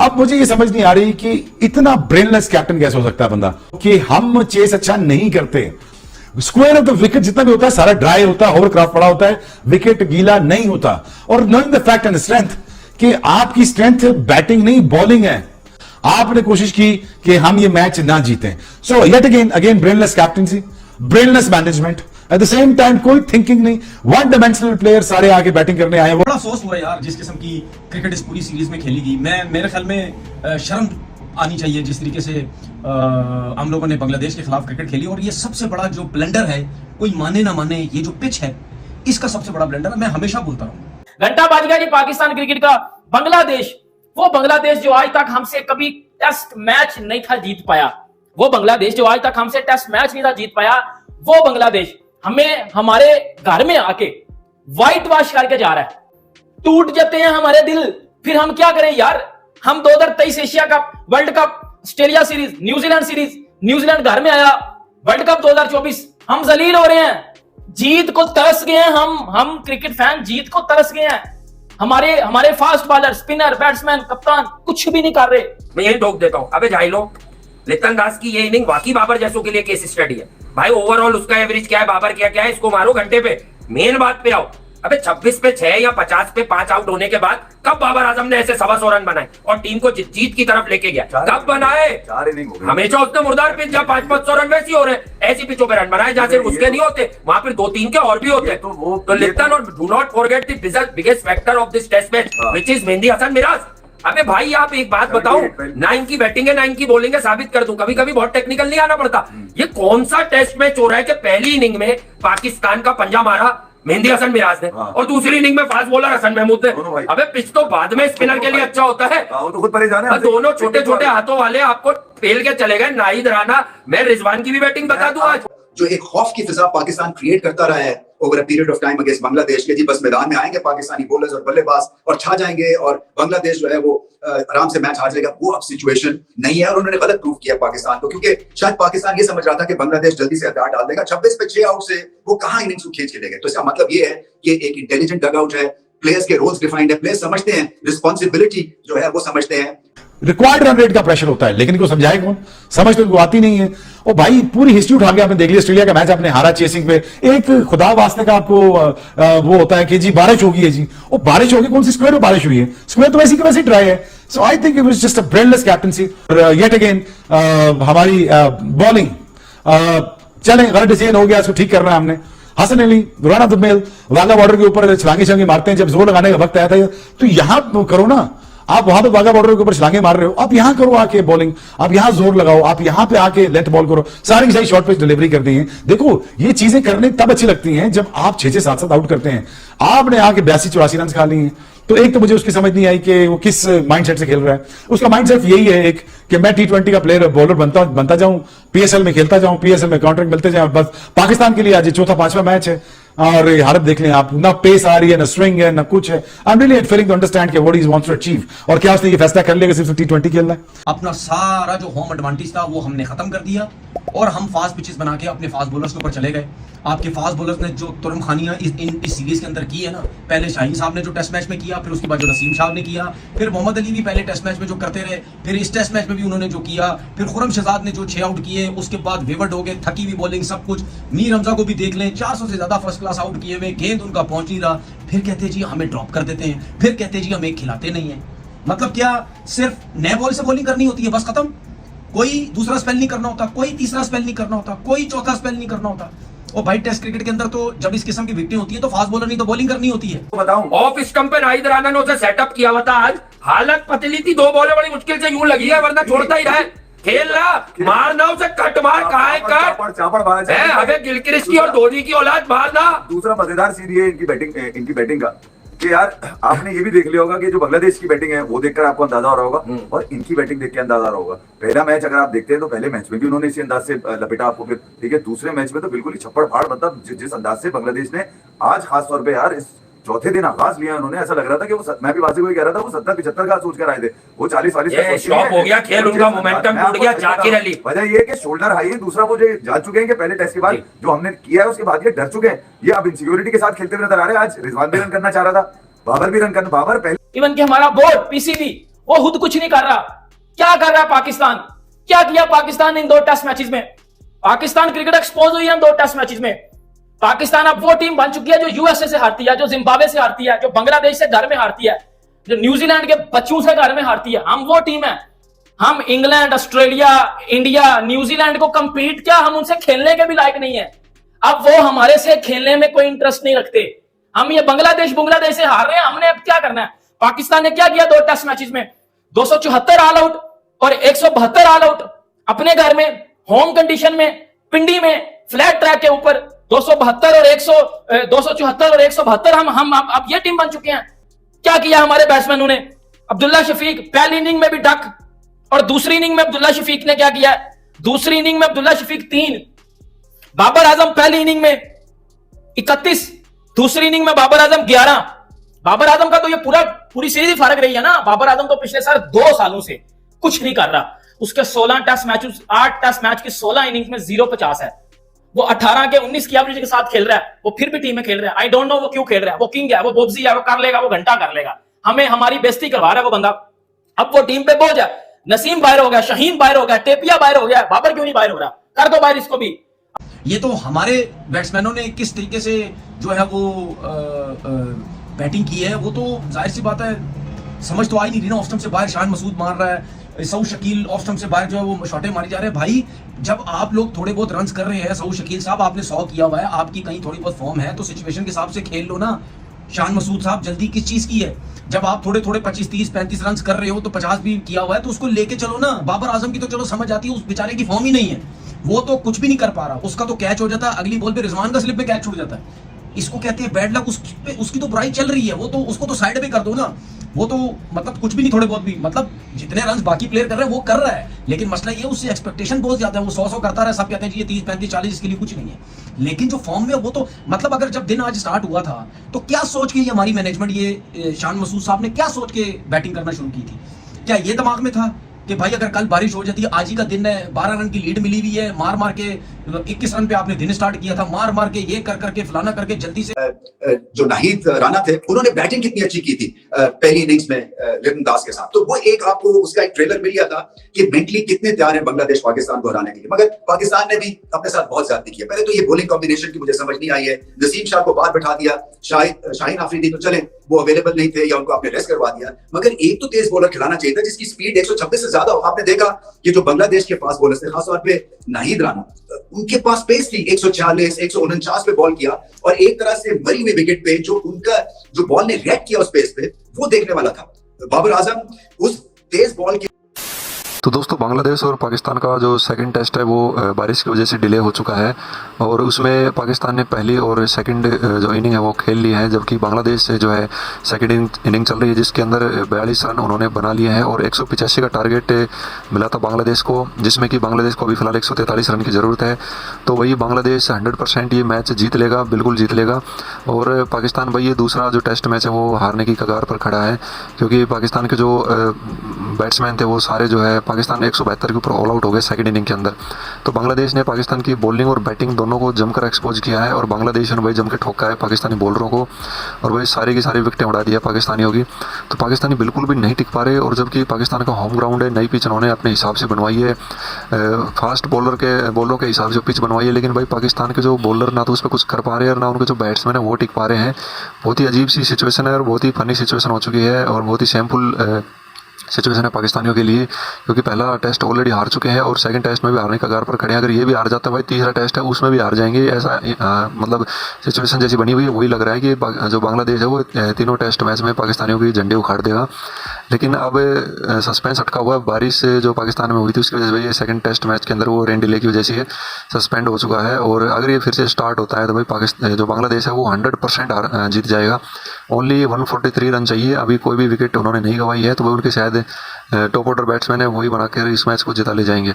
अब मुझे ये समझ नहीं आ रही कि इतना ब्रेनलेस कैप्टन कैसे हो सकता है बंदा, कि हम चेस अच्छा नहीं करते, स्क्वायर ऑफ द विकेट जितना भी होता है सारा ड्राई होता है, होवरक्राफ्ट पड़ा होता है, विकेट गीला नहीं होता। और knowing the fact and strength कि आपकी स्ट्रेंथ बैटिंग नहीं बॉलिंग है, आपने कोशिश की कि हम ये मैच ना जीतें। So yet again brainless captaincy, brainless management, at the same time कोई थिंकिंग नहीं, वन डायमेंशनल प्लेयर सारे आके बैटिंग करने आए। बड़ा अफसोस हुआ यार जिस किस्म की क्रिकेट इस पूरी सीरीज में खेली गई। मेरे ख्याल में शर्म आनी चाहिए जिस तरीके से हम लोगों ने बांग्लादेश के खिलाफ क्रिकेट खेली। और ये सबसे बड़ा जो ब्लंडर है, कोई माने ना माने, ये जो पिच है इसका सबसे बड़ा ब्लंडर है। मैं हमेशा बोलता हूँ घंटा बाज गया जी पाकिस्तान क्रिकेट का। बांग्लादेश, वो बांग्लादेश जो आज तक हमसे कभी टेस्ट मैच नहीं था जीत पाया, वो बांग्लादेश जो आज तक हमसे टेस्ट मैच नहीं था जीत पाया, वो बांग्लादेश हमें हमारे घर में आके व्हाइट वॉश करके जा रहा है। टूट जाते हैं हमारे दिल, फिर हम क्या करें यार। हम 2023 Asia cup, world cup, Australia series, New Zealand series, New Zealand घर में आया, वर्ल्ड कप 2024 हम जलील हो रहे हैं, जीत को तरस गए हैं। हम क्रिकेट फैन जीत को तरस गए हैं। हमारे फास्ट बॉलर, स्पिनर, बैट्समैन, कप्तान कुछ भी नहीं कर रहे। मैं यही टोक देता हूं, अबे जाहिलो, लिटन दास की ये इनिंग वाकई बाबर जैसों के लिए केस स्टडी है भाई। ओवरऑल उसका एवरेज क्या है, बाबर क्या है, इसको मारो घंटे पे। मेन बात पे आओ, अबे 26 पे 6 या 50 पे 5 आउट होने के बाद कब बाबर आजम ने ऐसे 125 रन बनाए और टीम को जीत की तरफ लेके गया? कब बनाए? 4 इनिंग हो गए। हमेशा उसने मुर्दार पिच, जब 500 रन वैसी हो रहे हैं, ऐसी पिचों पे रन बनाए जहां सिर्फ उसके नहीं होते, वहां पर 2-3 के और भी होते। तो लिटन, और do not forget the biggest factor of this test match which is Mehidy Hasan Miraz. अबे भाई आप एक बात बताओ, 9 की बैटिंग है, 9 की बॉलिंग है, साबित कर दूं। कभी कभी बहुत टेक्निकल नहीं आना पड़ता। ये कौन सा टेस्ट मैच हो रहा है कि पहली इनिंग में पाकिस्तान का पंजा मारा मेहंदी हसन मिराज ने और दूसरी इनिंग में फास्ट बॉलर हसन महमूद ने। अबे पिच तो बाद में स्पिनर के लिए अच्छा होता है। तो खुद परेशान है। दोनों छोटे छोटे हाथों वाले आपको फेल के चले गए। नाहिद राना, मैं रिजवान की भी बैटिंग बता दूं आज। जो एक खौफ की फिजा पाकिस्तान क्रिएट करता रहा है over a period of time against Bangladesh के, जी बस मैदान में आएंगे पाकिस्तानी बॉलर्स और बल्लेबाज और छा जाएंगे और बांग्लादेश जो है वो आराम से मैच हार जाएगा, वो अब सिचुएशन नहीं है। और उन्होंने गलत प्रूव किया पाकिस्तान को, क्योंकि शायद पाकिस्तान ये समझ रहा था कि बांग्लादेश जल्दी से हथियार डाल देगा। 26 पे 6 आउट से वो कहां इनिंग्स को खींच के लेंगे। तो इसका मतलब ये है कि एक इंटेलिजेंट डग आउट है, प्लेयर्स के रोल्स डिफाइंड है, प्लेयर्स समझते हैं, रिस्पॉन्सिबिलिटी जो है वो समझते हैं। रिक्वायर्ड रन रेट का प्रेशर होता है, लेकिन इनको समझाए कौन? समझ तो इनको आती नहीं है। ओ भाई पूरी हिस्ट्री उठा के आपने देख लिया, ऑस्ट्रेलिया का मैच आपने हारा चेसिंग पे। एक खुदा वास्ते का आपको वो होता है कि जी बारिश होगी है जी, ओ बारिश होगी, कौन सी स्क्वायर में बारिश हुई है? स्क्वायर तो वैसी की वैसी ड्राई है। So I think it was just a brainless captaincy. Yet again हमारी बॉलिंग, चले गलत डिसीजन हो गया, इसको ठीक करना है हमने। हसन अली, दुराना दुबेल वाघा बॉर्डर के ऊपर छलांगे छलांगे मारते हैं, जब जोर लगाने का वक्त आया था तो यहां करो ना। आप वहां पे वाघा बॉर्डर के ऊपर छलांगे मार रहे हो, आप यहां करो आके बॉलिंग, आप यहां जोर लगाओ, आप यहां पे आके लेंथ बॉल करो, सारी की सारी शॉर्ट पिच डिलीवरी कर दी है। देखो ये चीजें करने तब अच्छी लगती हैं जब आप 6-6, 7-7 आउट करते हैं। आपने आके 82-84 रन खा लिए हैं। तो एक तो मुझे उसकी समझ नहीं आई कि वो किस माइंडसेट से खेल रहा है। उसका माइंडसेट यही है एक कि मैं T20 का प्लेयर बॉलर बनता जाऊं, PSL में खेलता जाऊं, PSL में कॉन्ट्रैक्ट मिलते जाए। बस पाकिस्तान के लिए आज 4था-5वां मैच है और ये हालत देख लें आप, ना पेस आ रही है, ना स्विंग है, ना कुछ है। I am really failing to understand कि what he wants to achieve, और क्या उसने ये फैसला कर लिया कि सिर्फ T20 खेलना है। अपना सारा जो होम एडवांटेज था वो हमने खत्म कर दिया और हम फास्ट पिचेस बना के अपने फास्ट बॉलर्स के ऊपर चले गए। आपके फास्ट बॉलर्स ने जो तुरम खानियां इस सीरीज के अंदर की है ना, पहले शाहीन साहब ने जो टेस्ट मैच में किया, फिर उसके बाद जो नसीम साहब ने किया, फिर मोहम्मद अली भी पहले टेस्ट मैच में जो करते रहे, फिर इस टेस्ट मैच में भी उन्होंने जो किया, फिर खुरम शहजाद ने जो 6 आउट किए, उसके बाद वेवर्ड हो गए, थकी हुई बॉलिंग, सब कुछ। मीर हमजा को भी देख लें, 400 से ज्यादा फर्स्ट क्लास आउट किए हुए, गेंद उनका पहुंच नहीं रहा, फिर कहते जी हमें ड्रॉप कर देते हैं, फिर कहते जी हमें खिलाते नहीं है। मतलब क्या सिर्फ नए बॉल से बॉलिंग करनी होती है बस, खत्म? कोई दूसरा स्पेल नहीं करना होता, कोई तीसरा स्पेल नहीं करना होता, कोई चौथा स्पेल नहीं करना होता। और भाई टेस्ट क्रिकेट के अंदर तो जब इस किस्म की विकेटें होती है तो फास्ट बॉलर नहीं तो बॉलिंग करनी होती है। बताऊं, ऑफ स्टंप पे नाहिद राना ने उसे सेटअप किया हुआ था। आज हालत पतली थी, 2 बॉलें बड़ी मुश्किल से यूं लगी है, वरना छोड़ता ही रहे। खेल रहा, मारना उसे, कट मार, कहा है कट, अबे गिलक्रिस्ट की और धोनी की औलाद मारना। दूसरा मजेदार सीन ये इनकी बैटिंग का कि यार आपने ये भी देख लिया होगा कि जो बांग्लादेश की बैटिंग है वो देखकर आपको अंदाजा हो रहा होगा और इनकी बैटिंग देख के अंदाजा हो रहा होगा। पहला मैच अगर आप देखते हैं तो पहले मैच में भी उन्होंने इसी अंदाज से लपेटा आपको, फिर ठीक है दूसरे मैच में तो बिल्कुल ही छप्पड़ फाड़, मतलब जिस अंदाज से बांग्लादेश ने आज खास तौर पे यार इस चौथे दिन आगाज लिया उन्होंने, ऐसा लग रहा था कि वो मैं भी वासी को ही कह रहा था वो 70-75 का सोच कर आए थे, वो 40-40 स्टॉप हो गया खेल, उनका मोमेंटम टूट गया। जाकिर अली, वजह ये है कि शोल्डर हाई है, दूसरा वो जो जान चुके हैं कि पहले टेस्ट के बाद जो हमने किया है उसके बाद ये डर चुके हैं, ये अब इनसिक्योरिटी के साथ खेलते हुए नजर आ रहे हैं। आज रिजवान भी रन करना चाह रहा था, बाबर भी रन करना, बाबर पहले इवन कि हमारा बोर्ड PCB वो खुद कुछ नहीं कर रहा। क्या कर रहा है पाकिस्तान? क्या किया पाकिस्तान ने इन 2 टेस्ट मैचेस में? पाकिस्तान क्रिकेट एक्सपोज हुई है इन 2 टेस्ट मैचेस में। पाकिस्तान अब वो टीम बन चुकी है जो यूएसए से हारती है, जो जिम्बाब्वे से हारती है, जो बांग्लादेश से घर में हारती है, जो न्यूजीलैंड के बच्चों से घर में हारती है। हम वो टीम है। हम इंग्लैंड, ऑस्ट्रेलिया, इंडिया, न्यूजीलैंड को कंपीट, क्या हम उनसे खेलने के भी लायक नहीं है। अब वो हमारे से खेलने में कोई इंटरेस्ट नहीं रखते। हम ये बांग्लादेश से हार रहे हैं, हमने अब क्या करना है? पाकिस्तान ने क्या किया 2 टेस्ट मैचेस में? 274 ऑल आउट और 172 ऑल आउट अपने घर में, होम कंडीशन में, पिंडी में, फ्लैट ट्रैक के ऊपर 274 और 172 हम अब ये टीम बन चुके हैं। क्या किया हमारे बैट्समैनों ने? अब्दुल्ला शफीक पहली इनिंग में भी डक, और दूसरी इनिंग में अब्दुल्ला शफीक ने क्या किया? दूसरी इनिंग में अब्दुल्ला शफीक 3, बाबर आजम पहली इनिंग में 31, दूसरी इनिंग में बाबर आजम 11। बाबर आजम का तो ये पूरी सीरीज ही फर्क रही है ना। बाबर आजम तो पिछले साल 2 सालों से कुछ नहीं कर रहा। उसके 16 टेस्ट मैच, 8 टेस्ट मैच की 16 इनिंग्स में 0-50 है। वो 18 के 19 की एवरेज के साथ खेल रहा है। वो फिर भी टीम में खेल रहा है। आई डोंट नो वो क्यों खेल रहा है। वो किंग है, वो बोब्जी है, वो कर लेगा, वो घंटा कर लेगा। हमें हमारी बेइज्जती करवा रहा है वो बंदा। अब वो टीम पे बोझ है। नसीम बाहर हो गया, शाहीन बाहर हो गया, टेपिया बाहर हो गया, बाबर क्यों नहीं बाहर हो रहा? कर दो बाहर इसको भी। ये तो हमारे बैट्समैनों ने किस तरीके से जो है वो बैटिंग की है, वो तो जाहिर सी बात है, समझ तो आ ही नहीं रही ना। ऑफ स्टंप से बाहर शान मसूद मार रहा है, सऊद शकील ऑफ स्टंप से बाहर जो है वो शॉटें मारी जा रहे हैं। भाई जब आप लोग थोड़े बहुत रन्स कर रहे हैं, सऊद शकील साहब आपने 100 किया हुआ है, आपकी कहीं थोड़ी बहुत फॉर्म है, तो सिचुएशन के हिसाब से खेल लो ना। शान मसूद साहब जल्दी किस चीज की है? जब आप थोड़े 25, 30, 35 रन कर रहे हो तो 50 भी किया हुआ है, तो उसको लेके चलो ना। बाबर आजम की तो चलो समझ आती है, उस बेचारे की फॉर्म ही नहीं है, वो तो कुछ भी नहीं कर पा रहा। उसका तो कैच हो जाता है, अगली बॉल पे रिजवान का स्लिप पे कैच छूट जाता है। इसको कहते हैं बैड लक। उसकी तो बुराई चल रही है, वो तो उसको तो साइड पे कर दो ना। वो तो मतलब कुछ भी नहीं, थोड़े बहुत भी, मतलब जितने रन बाकी प्लेयर कर रहे हैं वो कर रहा है, लेकिन मसला ये उससे एक्सपेक्टेशन बहुत ज्यादा है। वो 100 करता रहा, सब कहते हैं जी ये 30, 35, 40 इसके लिए कुछ नहीं है। लेकिन जो फॉर्म में वो तो मतलब अगर जब दिन आज स्टार्ट हुआ था तो क्या सोच के ये हमारी मैनेजमेंट, ये शान मसूद साहब ने क्या सोच के बैटिंग करना शुरू की थी? क्या ये दिमाग में था कि भाई अगर कल बारिश हो जाती है, आज ही का दिन है, 12 रन की लीड मिली हुई है, मार मार के 21 रन पे आपने दिन स्टार्ट किया था, मार मार के ये कर करके फलाना करके जल्दी से। जो नाहिद राणा थे, उन्होंने बैटिंग कितनी अच्छी की थी पहली इनिंग्स में लिटन दास के साथ। तो वो एक आपको उसका एक ट्रेलर मिल गया था कि मेंटली कितने तैयार है बांग्लादेश पाकिस्तान को हराने के लिए। मगर पाकिस्तान ने भी अपने साथ बहुत ज्यादती की है। पहले तो ये बॉलिंग कॉम्बिनेशन की मुझे समझ नहीं आई है। नसीम शाह को बाहर बैठा दिया, शाहीन आफरीदी तो चले वो अवेलेबल नहीं थे या उनको आपने रेस्ट करवा दिया, मगर एक तो तेज बॉलर खिलाना चाहिए था जिसकी स्पीड 126 से ज्यादा हो। आपने देखा कि जो बांग्लादेश के फास्ट बॉलर्स थे, खासतौर पे नाहिद राणा, उनके पास पेस थी, 140, 149 पे बॉल किया और एक तरह से मरी हुई विकेट पे जो उनका जो बॉल ने रिएक्ट किया उस पेस पे, वो देखने वाला था। बाबर आजम उस तेज बॉल की। तो दोस्तों, बांग्लादेश और पाकिस्तान का जो सेकंड टेस्ट है वो बारिश की वजह से डिले हो चुका है और उसमें पाकिस्तान ने पहली और सेकंड जो इनिंग है वो खेल ली है, जबकि बांग्लादेश से जो है सेकंड इनिंग चल रही है जिसके अंदर 42 रन उन्होंने बना लिए हैं और 185 का टारगेट मिला था बांग्लादेश को, जिसमें कि बांग्लादेश को अभी फिलहाल 143 रन की ज़रूरत है। तो वही बांग्लादेश 100% ये मैच जीत लेगा, बिल्कुल जीत लेगा। और पाकिस्तान भाई ये दूसरा जो टेस्ट मैच है वो हारने की कगार पर खड़ा है, क्योंकि पाकिस्तान के जो बैट्समैन थे वो सारे जो है पाकिस्तान 172 के ऊपर ऑल आउट हो गए सेकंड इनिंग के अंदर। तो बांग्लादेश ने पाकिस्तान की बॉलिंग और बैटिंग दोनों को जमकर एक्सपोज किया है और बांग्लादेश ने भाई जम के ठोका है पाकिस्तानी बॉलरों को और भाई सारी की सारी विकेटें उड़ा दी है पाकिस्तानियों की। तो पाकिस्तानी बिल्कुल भी नहीं टिक पा रहे और जबकि पाकिस्तान का होम ग्राउंड है, नई पिच उन्होंने अपने हिसाब से बनवाई है, फास्ट बॉलरों के हिसाब से पिच बनवाई है, लेकिन भाई पाकिस्तान के जो बॉलर ना तो उस पर कुछ कर पा रहे हैं और ना उनके जो बैट्समैन है वो टिक पा रहे हैं। बहुत ही अजीब सी सिचुएशन है और बहुत ही फनी सिचुएशन हो चुकी है और बहुत ही शेमफुल सिचुएशन है पाकिस्तानियों के लिए, क्योंकि पहला टेस्ट ऑलरेडी हार चुके हैं और सेकंड टेस्ट में भी हारने का कगार पर खड़े हैं। अगर ये भी हार जाता है भाई, तीसरा टेस्ट है उसमें भी हार जाएंगे, ऐसा मतलब सिचुएशन जैसी बनी हुई है। वही लग रहा है कि जो बांग्लादेश है वो तीनों टेस्ट मैच में पाकिस्तानियों की झंडे उखाड़ देगा। लेकिन अब सस्पेंस अटका हुआ है, बारिश से जो पाकिस्तान में हुई थी उसकी वजह से ये सेकंड टेस्ट मैच के अंदर वो रेन डिले की वजह से सस्पेंड हो चुका है और अगर ये फिर से स्टार्ट होता है तो भाई पाकिस्तान जो बांग्लादेश है वो 100% जीत जाएगा। ओनली 143 रन चाहिए, अभी कोई भी विकेट उन्होंने नहीं गंवाई है, तो भाई उनके शायद टॉप ऑर्डर बैट्समैन है वही बनाकर इस मैच को जिता ले जाएंगे।